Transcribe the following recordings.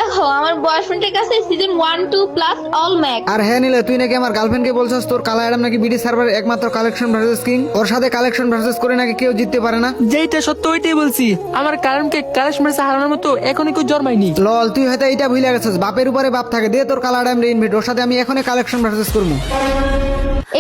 দেখো আমার বয়ফ্রেন্ডের কাছে সিজন 1 2 প্লাস অল ম্যাক্স। আর হ্যাঁ নিলে তুই নাকি আমার গার্লফ্রেন্ডকে বলছস তোর কালা অ্যাডাম নাকি বিডি সার্ভারের একমাত্র কালেকশন ভার্সেস কিং, ওর সাথে কালেকশন ভার্সেস করে নাকি কেউ জিততে পারে না। যেইটা সত্য ওইটাই বলছি। আমার কারণকে কালেকশন মার্সে হারানোর মতো এখনই কেউ জন্মায়নি। লল তুই হয়তো এইটা ভুলে গেছিস, বাপের উপরে বাপ থাকে। দে তোর কালা অ্যাডাম ইনভাইট, ওর সাথে আমি এখনই কালেকশন ভার্সেস করবো।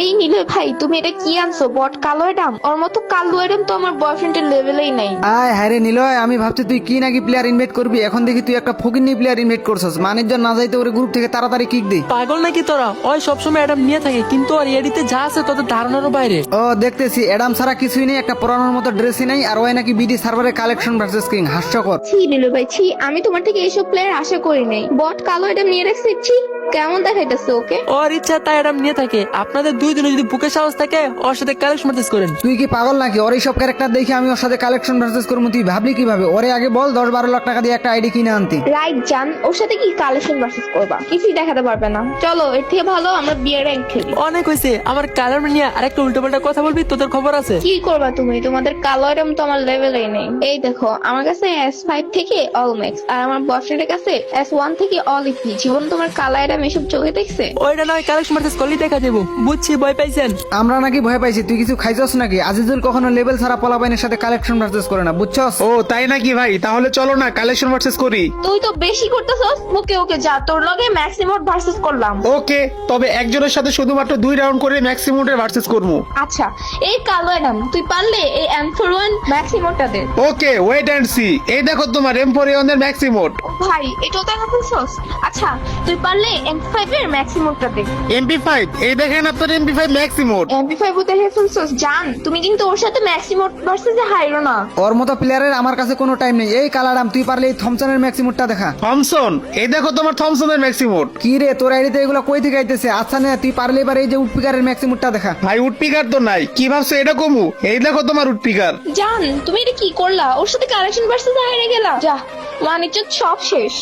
এই নিলয় ভাই তুমি এটা কি আনছো? বট কালো অ্যাডাম? ওর মতো কালো অ্যাডাম তো আমার বয়ফ্রেন্ডের লেভেলেই নাই। আয় হ্যাঁ রে নিলয়, আমি ভাবছি তুই কি নাকি প্লেয়ার ইনভাইট করবি, এখন দেখি তুই একটা ফকিন্নি প্লেয়ার ইনভাইট করছস। মানুষজন না যাইতে ওরে গ্রুপ থেকে তাড়াতাড়ি কিক দে। পাগল নাকি তোরা? ওই সবসময় অ্যাডাম নিয়ে থাকে, কিন্তু আর এডিতে যা আছে তোদের ধারণারও বাইরে। ও দেখতেছি অ্যাডাম ছাড়া কিছুই নেই, একটা পরানোর মতো ড্রেসই নাই, আর ওই নাকি বিডি সার্ভারের কালেকশন ভার্সেস কিং। হাস্যকর। ছি নিলয় ভাই ছি, আমি তোমার থেকে এইসব প্লেয়ার আশা করি নাই। বট কালো অ্যাডাম নিয়ে রাখছি, ছি কেমন দেখাইতেছে ওকে। ওর ইচ্ছা তাই অ্যাডাম নিয়ে থাকে। আপনাদের দুই দিনে যদি বুকে সাহস থাকে ওর সাথে কালেকশন মার্সেস করেন। তুই কি পাগল নাকি? ওর এইসব ক্যারেক্টার দেখে আমি ওর সাথে কালেকশন ভার্সেস করবো? তুই ভাবলি কিভাবে? ওরে আগে বল 10-12 লাখ টাকা দিয়ে একটা আইডি কিনে আনতি। রাইট জান, ওর সাথে কি কালেকশন ভার্সেস করবা? কিছুই দেখাতে পারবে না। চলো এর থেকে ভালো আমরা বিয়ার র্যাঙ্ক খেলি। অনেক হয়েছে, আমার কালার নিয়ে আরেকটা উল্টোপাল্টা কথা বলবি, তোদের খবর আছে? কি করবা তুমি? তোমাদের কালো অ্যাডাম তো আমার লেভেলেই নেই। এই দেখো আমার কাছে S5 থেকে অল ম্যাক্স, আর আমার বয়ফ্রেন্ডের কাছে S1 থেকে অল ইপি। জীবন তোমার কালো অ্যাডাম এসব চোখে দেখছে? ওইটা নয়, কালেকশন মার্সেস করলেই দেখা যাবো। বুঝছি ভয় পাইছেন। আমরা নাকি ভয় পাইছি? তুই কিছু খাইছস নাকি? আজিজুল কখনো লেভেল ছাড়া পোলাপাইনের সাথে কালেকশন ভার্সেস করে না, বুঝছস? ও তাই নাকি ভাই? তাহলে চলো না কালেকশন ভার্সেস করি। তুই তো বেশি করতেছস। ওকে ওকে যা, তোর লগে ম্যাক্সিমোড ভার্সেস করলাম। ওকে, তবে একজনের সাথে শুধুমাত্র 2 রাউন্ড করে ম্যাক্সিমামের ভার্সেস করবো। আচ্ছা এই কালো অ্যাডাম তুই পারলে এই M41 ম্যাক্সিমোডটা দে। Okay wait and see. এই দেখো তোমার M41 এর ম্যাক্সিমোড। ও ভাই এটাও দেখা ফেলছস? আচ্ছা তুই পারলে M5 এর ম্যাক্সিমোডটা দে। MP5, এই দেখেন আপনার MP5 ম্যাক্সিমোড। MP5 ও দেখে ফেলছস? জান তুমি কিন্তু ওর সাথে ম্যাক্সিমোড ভার্সেস হাইরো না। ওর মতো প্লেয়ারের আমার কাছে কোনো টাইম নেই। এই কালারাম তুই পারলে এই থমসনের ম্যাক্সিমুটটা দেখা। থমসন, এই দেখো তোমার থমসনের ম্যাক্সিমোড। কি রে তোর আইডিতে এগুলো কই থেকে আইতেছে? আচ্ছা না তুই পারলে এবার এই যে উডপিকারের ম্যাক্সিমুটটা দেখা। ভাই উডপিকার তো নাই, কি ভাবছো এটা কমু? এই দেখো তোমার উডপিকার। জান তুমি এটা কি করলা? ওর সাথে কালেকশন ভার্সেস হাইরে গেলা। যা, ওয়ান ইজ্জত সব শেষ।